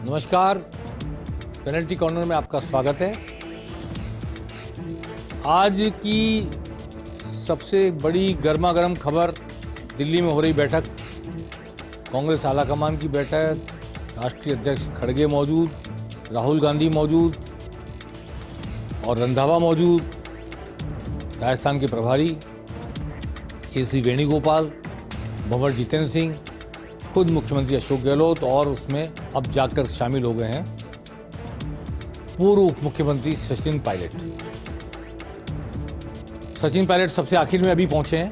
नमस्कार, penalty corner में आपका स्वागत है। आज की सबसे बड़ी गर्मा गर्म खबर, दिल्ली में हो रही बैठक, कांग्रेस आलाकमान की बैठक, राष्ट्रीय अध्यक्ष खड़गे मौजूद, राहुल गांधी मौजूद और रंधावा मौजूद, राजस्थान के प्रभारी AC वेणुगोपाल, भंवर जितेंद्र सिंह, खुद मुख्यमंत्री अशोक गहलोत और उसमें अब जाकर शामिल हो गए हैं पूर्व उप मुख्यमंत्री सचिन पायलट। सचिन पायलट सबसे आखिर में अभी पहुंचे हैं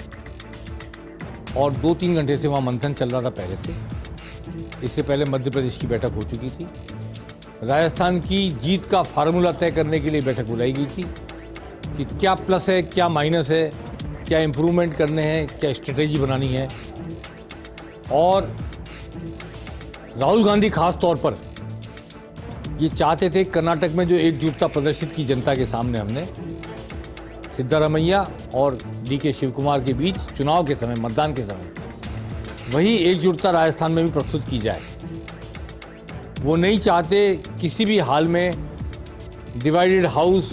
और 2-3 घंटे से वहां मंथन चल रहा था पहले से। इससे पहले मध्य प्रदेश की बैठक हो चुकी थी। राजस्थान की जीत का फार्मूला तय करने के लिए बैठक बुलाई गई थी कि क्या प्लस है, क्या माइनस है, क्या इम्प्रूवमेंट करने हैं, क्या स्ट्रेटेजी बनानी है। और राहुल गांधी खास तौर पर ये चाहते थे कर्नाटक में जो एकजुटता प्रदर्शित की जनता के सामने हमने, सिद्धारमैया और DK शिवकुमार के बीच चुनाव के समय, मतदान के समय, वही एकजुटता राजस्थान में भी प्रस्तुत की जाए। वो नहीं चाहते किसी भी हाल में डिवाइडेड हाउस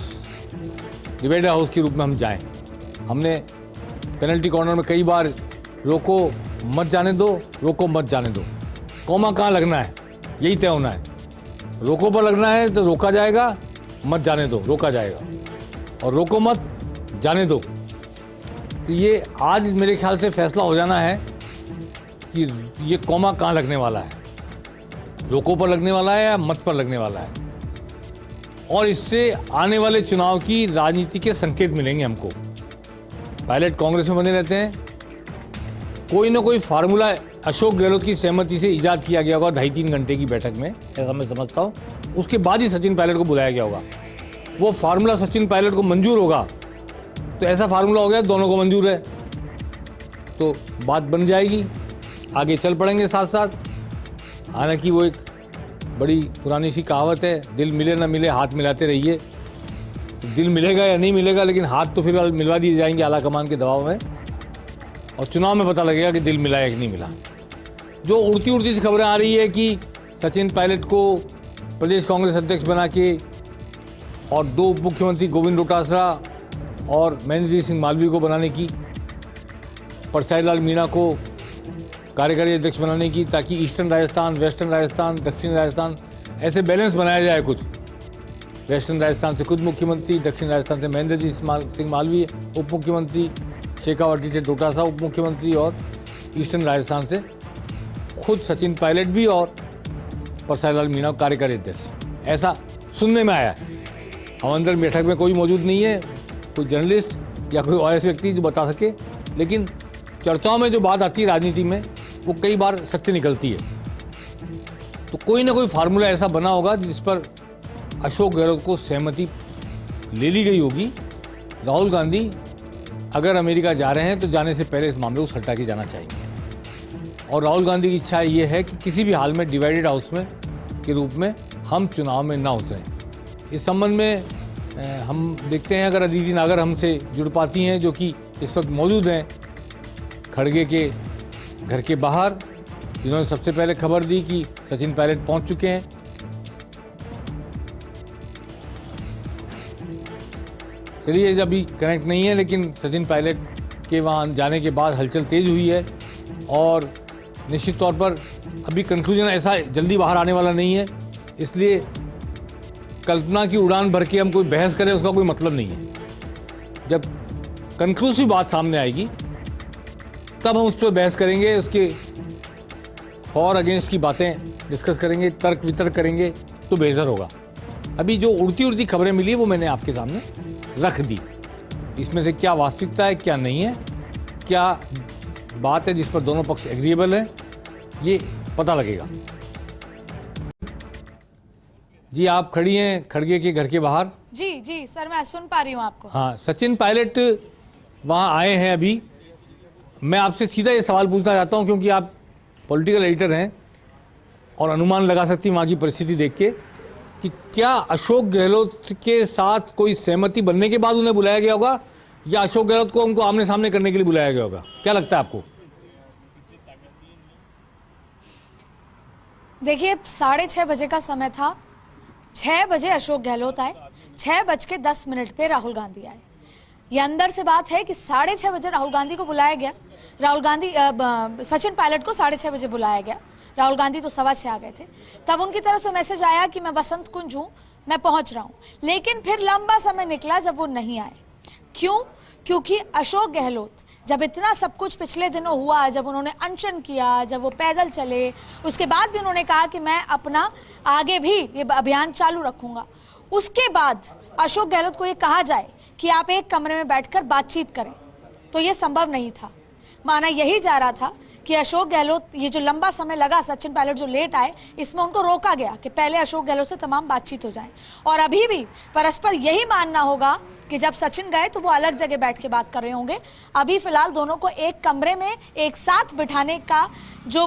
के रूप में हम जाएं। हमने पेनल्टी कॉर्नर में कई बार रोको मत जाने दो, रोको मत जाने दो, कॉमा कहाँ लगना है यही तय होना है। रोको पर लगना है तो रोका जाएगा, मत जाने दो रोका जाएगा, और रोको मत जाने दो। तो ये आज मेरे ख्याल से फैसला हो जाना है कि ये कॉमा कहाँ लगने वाला है, रोको पर लगने वाला है या मत पर लगने वाला है। और इससे आने वाले चुनाव की राजनीति के संकेत मिलेंगे हमको। पायलट कांग्रेस में बने रहते हैं, कोई ना कोई फार्मूला अशोक गहलोत की सहमति से इजाद किया गया होगा 2.5-3 घंटे की बैठक में, ऐसा मैं समझता हूँ। उसके बाद ही सचिन पायलट को बुलाया गया होगा। वो फार्मूला सचिन पायलट को मंजूर होगा तो ऐसा फार्मूला हो गया दोनों को मंजूर है तो बात बन जाएगी, आगे चल पड़ेंगे साथ साथ। हालांकि वो एक बड़ी पुरानी सी कहावत है, दिल मिले ना मिले हाथ मिलाते रहिए। तो दिल मिलेगा या नहीं मिलेगा, लेकिन हाथ तो फिर मिलवा दिए जाएंगे आलाकमान के दबाव में, और चुनाव में पता लगेगा कि दिल मिला है कि नहीं मिला। जो उड़ती सी खबरें आ रही है कि सचिन पायलट को प्रदेश कांग्रेस अध्यक्ष बना के और 2 उप मुख्यमंत्री गोविंद डोटासरा और महेंद्र सिंह मालवीय को बनाने की, परसाई लाल मीणा को कार्यकारी अध्यक्ष बनाने की, ताकि ईस्टर्न राजस्थान, वेस्टर्न राजस्थान, दक्षिण राजस्थान ऐसे बैलेंस बनाया जाए। कुछ वेस्टर्न राजस्थान से खुद मुख्यमंत्री, दक्षिण राजस्थान से महेंद्र सिंह मालवीय उप मुख्यमंत्री, शेखावटी से डोटासरा उप मुख्यमंत्री, और ईस्टर्न राजस्थान से खुद सचिन पायलट भी और परसाई लाल मीणा कार्यकारी अध्यक्ष। ऐसा सुनने में आया। हम अंदर बैठक में कोई मौजूद नहीं है, कोई जर्नलिस्ट या कोई और ऐसे व्यक्ति जो बता सके, लेकिन चर्चाओं में जो बात आती है राजनीति में वो कई बार सत्य निकलती है। तो कोई ना कोई फार्मूला ऐसा बना होगा जिस पर अशोक गहलोत को सहमति ले ली गई होगी। राहुल गांधी अगर अमेरिका जा रहे हैं तो जाने से पहले इस मामले को सल्टा के जाना चाहिए। और राहुल गांधी की इच्छा ये है कि किसी भी हाल में डिवाइडेड हाउस में के रूप में हम चुनाव में ना उतरें। इस संबंध में हम देखते हैं, अगर अदिति नागर हमसे जुड़ पाती हैं, जो कि इस वक्त मौजूद हैं खड़गे के घर के बाहर, जिन्होंने सबसे पहले खबर दी कि सचिन पायलट पहुंच चुके हैं। चलिए, अभी कनेक्ट नहीं है, लेकिन सचिन पायलट के वहाँ जाने के बाद हलचल तेज हुई है और निश्चित तौर पर अभी कंक्लूजन ऐसा जल्दी बाहर आने वाला नहीं है। इसलिए कल्पना की उड़ान भर के हम कोई बहस करें उसका कोई मतलब नहीं है। जब कंक्लूसिव बात सामने आएगी तब हम उस पर बहस करेंगे, उसके फॉर अगेंस्ट की बातें डिस्कस करेंगे, तर्क वितर्क करेंगे तो बेहतर होगा। अभी जो उड़ती खबरें मिली वो मैंने आपके सामने रख दी। इसमें से क्या वास्तविकता है, क्या नहीं है, क्या बात है जिस पर दोनों पक्ष एग्रीएबल हैं, ये पता लगेगा। जी, आप खड़ी हैं खड़गे के घर के बाहर। जी सर, मैं सुन पा रही हूँ आपको। हाँ, सचिन पायलट वहाँ आए हैं अभी। मैं आपसे सीधा ये सवाल पूछना चाहता हूँ, क्योंकि आप पॉलिटिकल एडिटर हैं और अनुमान लगा सकती हैं वहाँ की परिस्थिति देख के, कि क्या अशोक गहलोत के साथ कोई सहमति बनने के बाद उन्हें बुलाया गया होगा या अशोक गहलोत को उनको आमने सामने करने के लिए बुलाया गया होगा? क्या लगता है आपको? देखिए 6:30 बजे का समय था। 6 बजे अशोक गहलोत आए, 6:10 पे राहुल गांधी आए। ये अंदर से बात है कि 6:30 बजे राहुल गांधी को बुलाया गया। सचिन पायलट को 6:30 बजे बुलाया गया। राहुल गांधी तो 6:15 आ गए थे। तब उनकी तरफ से मैसेज आया कि मैं बसंत कुंज हूँ, मैं पहुंच रहा हूँ। लेकिन फिर लंबा समय निकला जब वो नहीं आए। क्यों? क्योंकि अशोक गहलोत जब इतना सब कुछ पिछले दिनों हुआ, जब उन्होंने अनशन किया, जब वो पैदल चले, उसके बाद भी उन्होंने कहा कि मैं अपना आगे भी ये अभियान चालू रखूंगा। उसके बाद अशोक गहलोत को ये कहा जाए कि आप एक कमरे में बैठकर बातचीत करें, तो ये संभव नहीं था। माना यही जा रहा था कि अशोक गहलोत, ये जो लंबा समय लगा, सचिन पायलट जो लेट आए, इसमें उनको रोका गया कि पहले अशोक गहलोत से तमाम बातचीत हो जाए। और अभी भी परस्पर यही मानना होगा कि जब सचिन गए तो वो अलग जगह बैठ के बात कर रहे होंगे। अभी फिलहाल दोनों को एक कमरे में एक साथ बिठाने का जो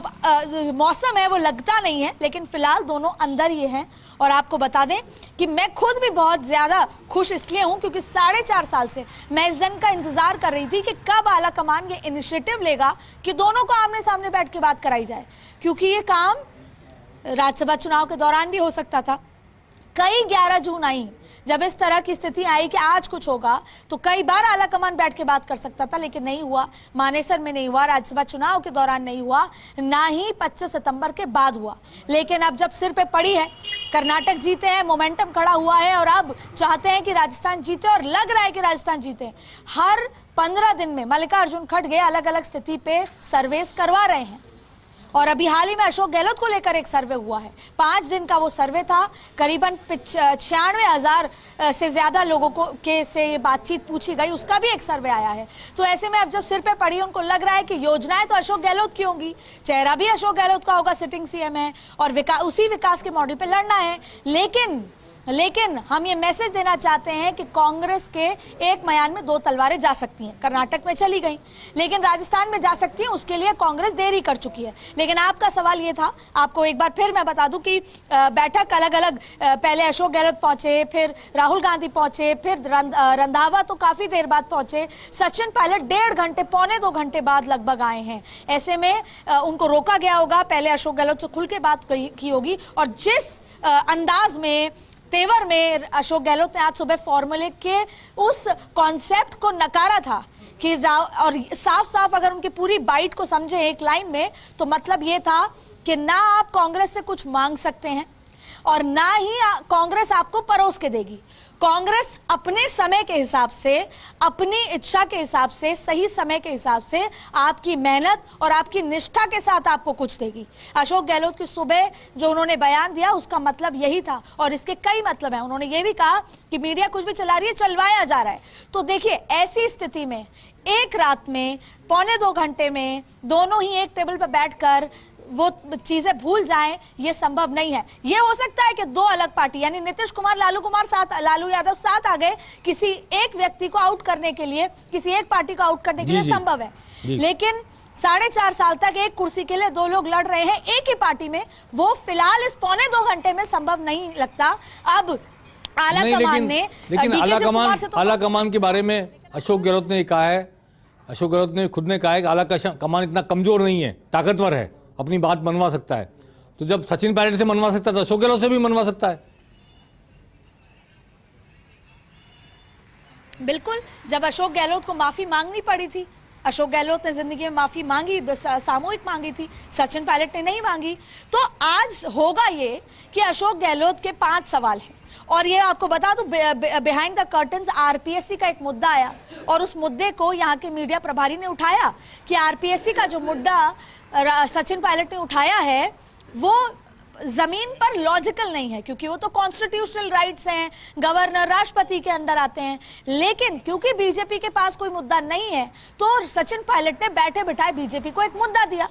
मौसम है वो लगता नहीं है, लेकिन फिलहाल दोनों अंदर ही हैं। और आपको बता दें कि मैं खुद भी बहुत ज़्यादा खुश इसलिए हूं क्योंकि 4.5 साल से मैं इस दिन का इंतज़ार कर रही थी कि कब आला कमान ये इनिशिएटिव लेगा कि दोनों को आमने सामने बैठ के बात कराई जाए, क्योंकि ये काम राज्यसभा चुनाव के दौरान भी हो सकता था। कई 11 जून आई, जब इस तरह की स्थिति आई कि आज कुछ होगा, तो कई बार आला कमान बैठ के बात कर सकता था, लेकिन नहीं हुआ। मानेसर में नहीं हुआ, राज्यसभा चुनाव के दौरान नहीं हुआ, ना ही 25 सितंबर के बाद हुआ। लेकिन अब जब सिर पे पड़ी है, कर्नाटक जीते हैं, मोमेंटम खड़ा हुआ है और अब चाहते हैं कि राजस्थान जीते, और लग रहा है कि राजस्थान जीते। हर 15 दिन में मल्लिकार्जुन खड़गे अलग अलग स्थिति पे सर्वेस करवा रहे हैं। और अभी हाल ही में अशोक गहलोत को लेकर एक सर्वे हुआ है। 5 दिन का वो सर्वे था। करीबन 96,000 से ज्यादा लोगों को से ये बातचीत पूछी गई, उसका भी एक सर्वे आया है। तो ऐसे में अब जब सिर पे पड़ी, उनको लग रहा है कि योजनाएं तो अशोक गहलोत की होंगी, चेहरा भी अशोक गहलोत का होगा, सिटिंग सीएम है, और उसी विकास के मॉडल पे लड़ना है। लेकिन हम ये मैसेज देना चाहते हैं कि कांग्रेस के एक म्यान में 2 तलवारें जा सकती हैं। कर्नाटक में चली गई, लेकिन राजस्थान में जा सकती हैं, उसके लिए कांग्रेस देरी कर चुकी है। लेकिन आपका सवाल ये था, आपको एक बार फिर मैं बता दूं कि बैठक अलग अलग, पहले अशोक गहलोत पहुंचे, फिर राहुल गांधी पहुंचे, फिर रंधावा तो काफी देर बाद पहुंचे, सचिन पायलट 1.5 घंटे, 1.25 घंटे बाद लगभग आए हैं। ऐसे में उनको रोका गया होगा, पहले अशोक गहलोत से खुल के बात की होगी। और जिस अंदाज में, तेवर में अशोक गहलोत ने आज सुबह फॉर्मूले के उस कॉन्सेप्ट को नकारा था कि और साफ साफ अगर उनकी पूरी बाइट को समझे एक लाइन में, तो मतलब ये था कि ना आप कांग्रेस से कुछ मांग सकते हैं और ना ही कांग्रेस आपको परोस के देगी। कांग्रेस अपने समय के हिसाब से, अपनी इच्छा के हिसाब से, सही समय के हिसाब से आपकी मेहनत और आपकी निष्ठा के साथ आपको कुछ देगी। अशोक गहलोत की सुबह जो उन्होंने बयान दिया, उसका मतलब यही था, और इसके कई मतलब हैं। उन्होंने ये भी कहा कि मीडिया कुछ भी चला रही है, चलवाया जा रहा है। तो देखिए, ऐसी स्थिति में एक रात में, 1.25 घंटे में दोनों ही एक टेबल पर बैठकर वो चीजें भूल जाएं, ये संभव नहीं है। ये हो सकता है कि 2 अलग पार्टी, यानी नीतीश कुमार, लालू यादव साथ आ गए किसी एक व्यक्ति को आउट करने के लिए, किसी एक पार्टी को आउट करने के लिए, संभव है। लेकिन 4.5 साल तक एक कुर्सी के लिए 2 लोग लड़ रहे हैं एक ही पार्टी में, वो फिलहाल इस 1.25 घंटे में संभव नहीं लगता। अब आला कमान ने, लेकिन आला कमान के बारे में अशोक गहलोत ने कहा है, अशोक गहलोत ने खुद ने कहा है कि आला कमान इतना कमजोर नहीं है, ताकतवर है, अपनी बात मनवा सकता है। तो जब सचिन पायलट से मनवा सकता है तो अशोक गहलोत से भी मनवा सकता है। बिल्कुल, जब अशोक गहलोत को माफी मांगनी पड़ी थी, अशोक गहलोत ने जिंदगी में माफी मांगी, सामूहिक मांगी थी, सचिन पायलट ने नहीं मांगी। तो आज होगा ये कि अशोक गहलोत के 5 सवाल हैं, और ये आपको बता दूं, बिहाइंड द कर्टन्स आरपीएससी का एक मुद्दा आया, और उस मुद्दे को यहाँ के मीडिया प्रभारी ने उठाया कि आरपीएससी का जो मुद्दा सचिन पायलट ने उठाया है वो जमीन पर लॉजिकल नहीं है, क्योंकि वो तो कॉन्स्टिट्यूशनल राइट्स हैं, गवर्नर राष्ट्रपति के अंडर आते हैं। लेकिन क्योंकि बीजेपी के पास कोई मुद्दा नहीं है, तो सचिन पायलट ने बैठे बिठाए बीजेपी को एक मुद्दा दिया।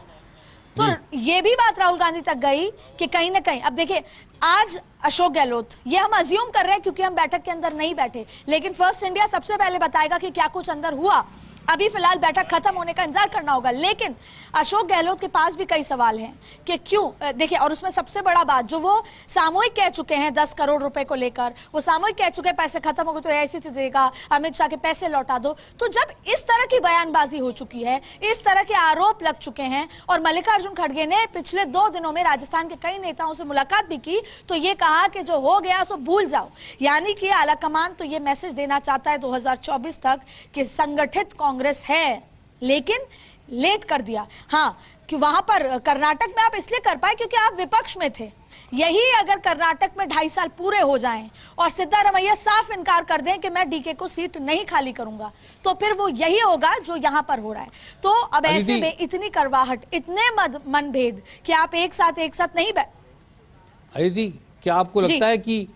तो ये भी बात राहुल गांधी तक गई कि कहीं ना कहीं, अब देखिए, आज अशोक गहलोत, ये हम अज्यूम कर रहे हैं क्योंकि हम बैठक के अंदर नहीं बैठे, लेकिन फर्स्ट इंडिया सबसे पहले बताएगा कि क्या कुछ अंदर हुआ। अभी फिलहाल बैठक खत्म होने का इंतजार करना होगा। लेकिन अशोक गहलोत के पास भी कई सवाल हैं कि क्यों, देखिए, और उसमें सबसे बड़ा बात जो वो सामूहिक कह चुके हैं 10 करोड़ रुपए को लेकर, वो सामूहिक कह चुके हैं पैसे खत्म हो गए तो एआईसीसी देगा, अमित शाह के पैसे लौटा दो। तो जब इस तरह की बयानबाजी हो चुकी है, इस तरह के आरोप लग चुके हैं, और मल्लिकार्जुन खड़गे ने पिछले 2 दिनों में राजस्थान के कई नेताओं से मुलाकात भी की, तो ये कहा कि जो हो गया सो भूल जाओ। यानी कि आलाकमान तो ये मैसेज देना चाहता है 2024 तक कि संगठित कांग्रेस है, लेकिन लेट कर दिया। हाँ, कि वहां पर कर्नाटक में आप इसलिए कर पाए क्योंकि आप विपक्ष में थे। यही अगर कर्नाटक में 2.5 साल पूरे हो जाएं और सिद्धारमैया साफ इनकार कर दें कि मैं डीके को सीट नहीं खाली करूंगा, तो फिर वो यही होगा जो यहां पर हो रहा है। तो अब ऐसे में इतनी करवाहट, इतने मनभेद कि आप एक साथ नहीं बैठ। अदिति, क्या आपको लगता है कि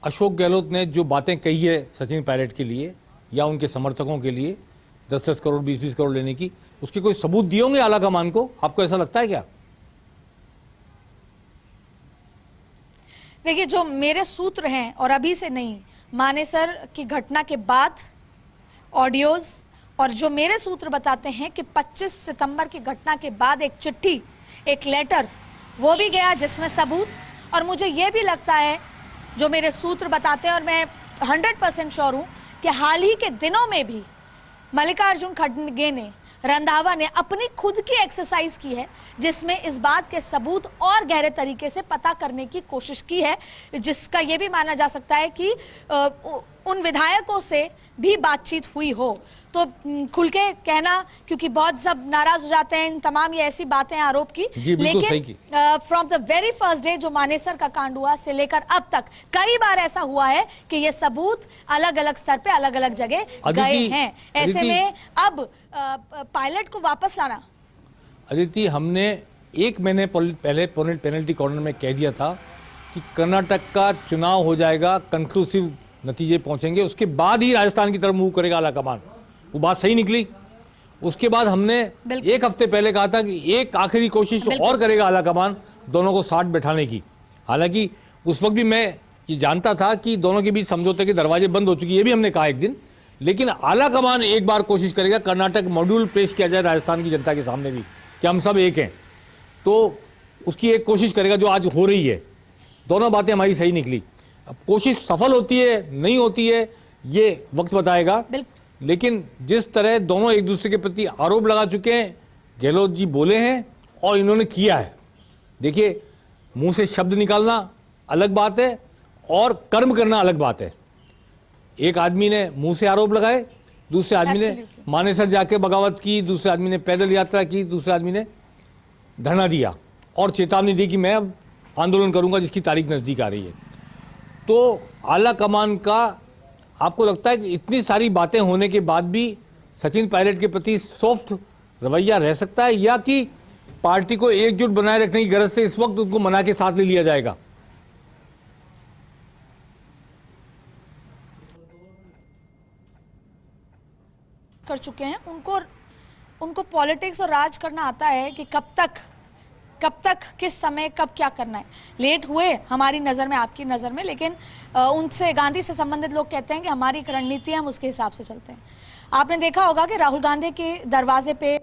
अशोक गहलोत ने जो बातें कही है सचिन पायलट के लिए या उनके समर्थकों के लिए 10-10 करोड़ 20-20 करोड़ लेने की, उसके कोई सबूत दिए होंगे आलाकमान को? आपको ऐसा लगता है क्या? देखिए, जो मेरे सूत्र हैं, और अभी से नहीं, मानेसर की घटना के बाद ऑडियोज, और जो मेरे सूत्र बताते हैं कि 25 सितंबर की घटना के बाद एक चिट्ठी, एक लेटर वो भी गया जिसमें सबूत। और मुझे ये भी लगता है, जो मेरे सूत्र बताते हैं, और मैं 100% श्योर हूं कि हाल ही के दिनों में भी मल्लिकार्जुन खड़गे ने, रंधावा ने अपनी खुद की एक्सरसाइज की है, जिसमें इस बात के सबूत और गहरे तरीके से पता करने की कोशिश की है, जिसका यह भी माना जा सकता है कि उन विधायकों से भी बातचीत हुई हो। तो खुल के कहना, क्योंकि बहुत सब नाराज हो जाते हैं इन तमाम ये ऐसी बातें आरोप की, लेकिन from the very first day जो मानेसर का कांड हुआ से लेकर अब तक कई बार ऐसा हुआ है कि ये सबूत अलग अलग स्तर पे अलग अलग जगह गए हैं। ऐसे में अब पायलट को वापस लाना। अदिति, हमने 1 महीने पहले पेनल्टी कॉर्नर में कह दिया था कि कर्नाटक का चुनाव हो जाएगा, कंक्लूसिव नतीजे पहुंचेंगे, उसके बाद ही राजस्थान की तरफ मूव करेगा आलाकमान। वो बात सही निकली। उसके बाद हमने 1 हफ्ते पहले कहा था कि एक आखिरी कोशिश और करेगा आलाकमान दोनों को साथ बैठाने की। हालांकि उस वक्त भी मैं ये जानता था कि दोनों के बीच समझौते के दरवाजे बंद हो चुके, ये भी हमने कहा एक दिन, लेकिन आलाकमान एक बार कोशिश करेगा, कर्नाटक मॉड्यूल पेश किया जाए राजस्थान की जनता के सामने भी कि हम सब एक हैं, तो उसकी एक कोशिश करेगा जो आज हो रही है। दोनों बातें हमारी सही निकली। अब कोशिश सफल होती है नहीं होती है ये वक्त बताएगा, लेकिन जिस तरह दोनों एक दूसरे के प्रति आरोप लगा चुके हैं, गहलोत जी बोले हैं और इन्होंने किया है। देखिए, मुंह से शब्द निकालना अलग बात है और कर्म करना अलग बात है। एक आदमी ने मुंह से आरोप लगाए, दूसरे आदमी ने मानेसर जाके बगावत की, दूसरे आदमी ने पैदल यात्रा की, दूसरे आदमी ने धरना दिया और चेतावनी दी कि मैं अब आंदोलन करूंगा जिसकी तारीख नजदीक आ रही है। तो आला कमान का आपको लगता है कि इतनी सारी बातें होने के बाद भी सचिन पायलट के प्रति सॉफ्ट रवैया रह सकता है, या कि पार्टी को एकजुट बनाए रखने की गरज से इस वक्त उसको मना के साथ ले लिया जाएगा? कर चुके हैं, उनको पॉलिटिक्स और राज करना आता है कि कब तक किस समय कब क्या करना है। लेट हुए हमारी नज़र में, आपकी नज़र में, लेकिन उनसे, गांधी से संबंधित लोग कहते हैं कि हमारी एक रणनीति है, हम उसके हिसाब से चलते हैं। आपने देखा होगा कि राहुल गांधी के दरवाजे पे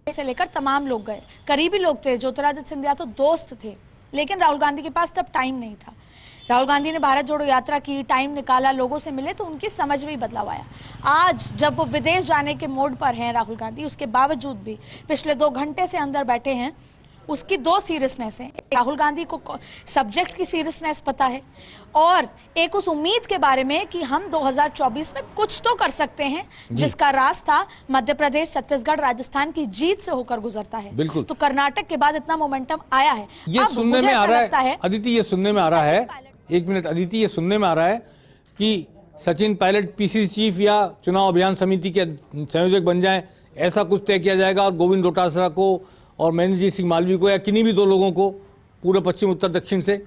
से लेकर तमाम लोग गए, करीबी लोग थे। ज्योतिरादित्य सिंधिया तो दोस्त थे, लेकिन राहुल गांधी के पास तब टाइम नहीं था। राहुल गांधी ने भारत जोड़ो यात्रा की, टाइम निकाला, लोगों से मिले, तो उनकी समझ में ही बदलाव आया। आज जब वो विदेश जाने के मोड पर हैं राहुल गांधी, उसके बावजूद भी पिछले 2 घंटे से अंदर बैठे हैं, उसकी 2 सीरियसनेस है। राहुल गांधी को सब्जेक्ट की सीरियसनेस पता है, और एक उस उम्मीद के बारे में कि हम 2024 में कुछ तो कर सकते हैं, जिसका रास्ता मध्य प्रदेश, छत्तीसगढ़, राजस्थान की जीत से होकर गुजरता है। बिल्कुल। तो कर्नाटक के बाद इतना मोमेंटम आया है। ये सुनने में आ रहा है अदिति, ये सुनने में आ रहा है, एक मिनट अदिति, ये सुनने में आ रहा है कि सचिन पायलट पीसीसी चीफ या चुनाव अभियान समिति के संयोजक बन जाएं, ऐसा कुछ तय किया जाएगा, और गोविंद डोटासरा को और महेंद्रजीत सिंह मालवीय को या किन्हीं भी 2 लोगों को, पूर्व पश्चिम उत्तर दक्षिण से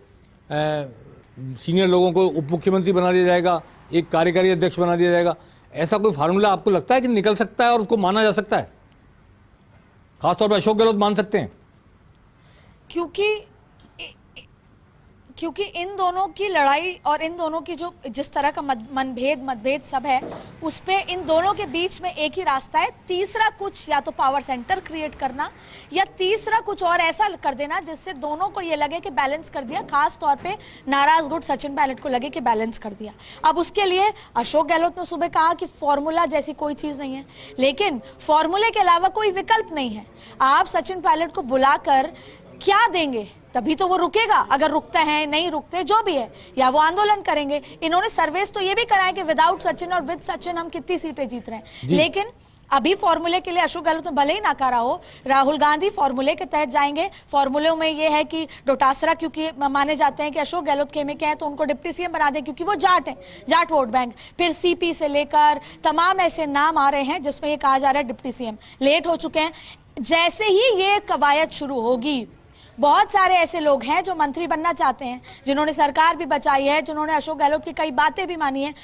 सीनियर लोगों को उप मुख्यमंत्री बना दिया जाएगा, एक कार्यकारी अध्यक्ष बना दिया जाएगा। ऐसा कोई फार्मूला आपको लगता है कि निकल सकता है और उसको माना जा सकता है? खासतौर पर अशोक गहलोत मान सकते हैं? क्योंकि क्योंकि इन दोनों की लड़ाई और इन दोनों की जो जिस तरह का मतभेद सब है, उस पे इन दोनों के बीच में एक ही रास्ता है, तीसरा कुछ या तो पावर सेंटर क्रिएट करना या तीसरा कुछ और ऐसा कर देना जिससे दोनों को ये लगे कि बैलेंस कर दिया, खास तौर पे नाराज गुट सचिन पायलट को लगे कि बैलेंस कर दिया। अब उसके लिए अशोक गहलोत ने सुबह कहा कि फॉर्मूला जैसी कोई चीज नहीं है, लेकिन फॉर्मूले के अलावा कोई विकल्प नहीं है। आप सचिन पायलट को बुलाकर क्या देंगे? तभी तो वो रुकेगा। अगर रुकते हैं, नहीं रुकते, जो भी है, या वो आंदोलन करेंगे। इन्होंने सर्वेस तो ये भी कराया कि विदाउट सचिन और विद सचिन हम कितनी सीटें जीत रहे हैं, लेकिन अभी फॉर्मूले के लिए अशोक गहलोत ने भले ही नकारा हो, राहुल गांधी फॉर्मूले के तहत जाएंगे। फॉर्मूले में ये है कि डोटासरा क्योंकि माने जाते हैं कि अशोक गहलोत खेमे के हैं, तो उनको डिप्टी सीएम बना दें क्योंकि वो जाट है, जाट वोट बैंक। फिर सीपी से लेकर तमाम ऐसे नाम आ रहे हैं जिसमें ये कहा जा रहा है डिप्टी सीएम। लेट हो चुके हैं। जैसे ही ये कवायद शुरू होगी, बहुत सारे ऐसे लोग हैं जो मंत्री बनना चाहते हैं, जिन्होंने सरकार भी बचाई है, जिन्होंने अशोक गहलोत की कई बातें भी मानी है,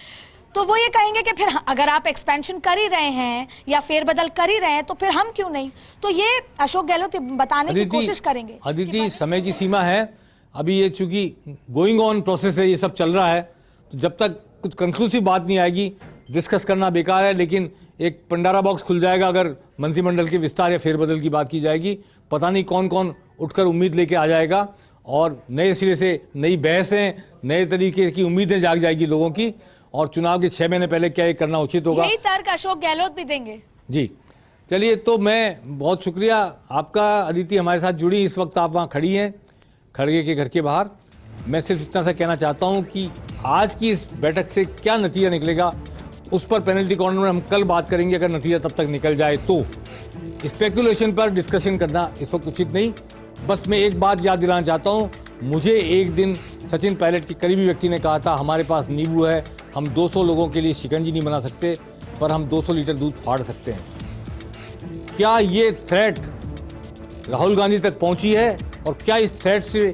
तो वो ये कहेंगे कि फिर अगर आप एक्सपेंशन कर ही रहे हैं या फेरबदल कर ही रहे हैं तो फिर हम क्यों नहीं। तो ये अशोक गहलोत बताने की कोशिश करेंगे। अदिति, समय की सीमा है, अभी ये चूंकि गोइंग ऑन प्रोसेस है, ये सब चल रहा है, तो जब तक कुछ कंक्लूसिव बात नहीं आएगी डिस्कस करना बेकार है। लेकिन एक पंडारा बॉक्स खुल जाएगा अगर मंत्रिमंडल के विस्तार या फेरबदल की बात की जाएगी। पता नहीं कौन कौन उठकर उम्मीद लेके आ जाएगा और नए सिरे से नई बहसें, नए तरीके की उम्मीदें जाग जाएगी लोगों की, और चुनाव के 6 महीने पहले क्या ये करना उचित होगा। यही तर्क अशोक गहलोत भी देंगे। जी चलिए, तो मैं बहुत शुक्रिया आपका अदिति, हमारे साथ जुड़ी। इस वक्त आप वहाँ खड़ी हैं खड़गे के घर के बाहर। मैं सिर्फ इतना सा कहना चाहता हूँ कि आज की इस बैठक से क्या नतीजा निकलेगा उस पर पेनल्टी कॉर्नर में हम कल बात करेंगे, अगर नतीजा तब तक निकल जाए तो। स्पेकुलेशन पर डिस्कशन करना इस वक्त उचित नहीं। बस मैं एक बात याद दिलाना चाहता हूँ, मुझे एक दिन सचिन पायलट के करीबी व्यक्ति ने कहा था, हमारे पास नींबू है, हम 200 लोगों के लिए शिकंजी नहीं बना सकते, पर हम 200 लीटर दूध फाड़ सकते हैं। क्या ये थ्रेट राहुल गांधी तक पहुंची है, और क्या इस थ्रेट से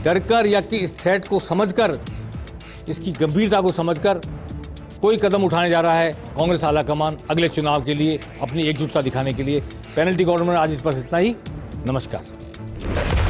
डरकर या कि इस थ्रेट को समझकर, इसकी गंभीरता को समझकर कोई कदम उठाने जा रहा है कांग्रेस आलाकमान अगले चुनाव के लिए अपनी एकजुटता दिखाने के लिए? पेनल्टी कॉर्नर में आज इस पर इतना ही। नमस्कार।